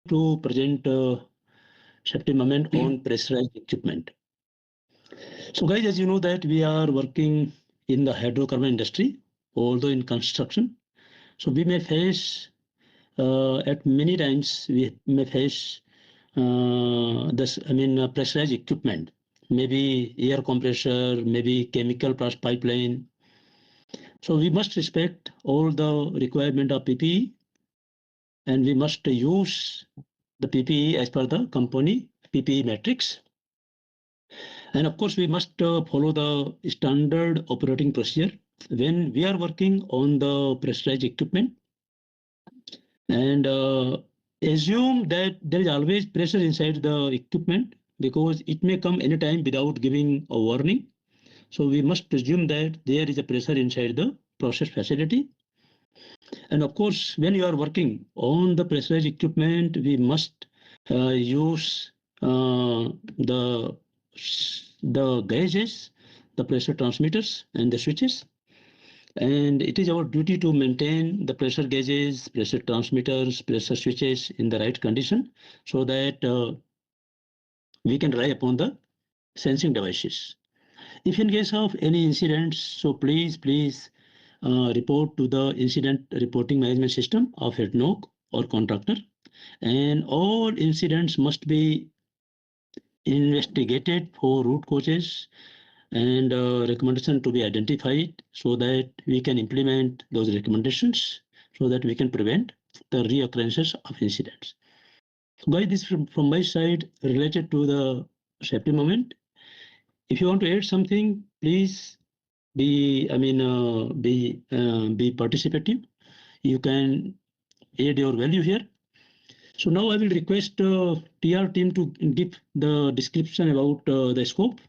to present safety moment on pressurized equipment. So guys, as you know that we are working in the hydrocarbon industry, although in construction. So we may face at many times we may face pressurized equipment, maybe air compressor, maybe chemical plus pipeline. So we must respect all the requirement of PPE, and we must use the PPE as per the company PPE matrix. And of course, we must follow the standard operating procedure when we are working on the pressurized equipment. And assume that there is always pressure inside the equipment, because it may come anytime without giving a warning. So we must presume that there is a pressure inside the process facility. And of course, when you are working on the pressurized equipment, we must use the gauges, the pressure transmitters, and the switches. And it is our duty to maintain the pressure gauges, pressure transmitters, pressure switches in the right condition, so that we can rely upon the sensing devices. If in case of any incidents, so please report to the incident reporting management system of head NOC or contractor, and all incidents must be investigated for root causes and recommendation to be identified, so that we can implement those recommendations, so that we can prevent the reoccurrences of incidents. So guys, this from my side related to the safety moment. If you want to add something, please be participative. You can add your value here. So now I will request TR team to give the description about the scope.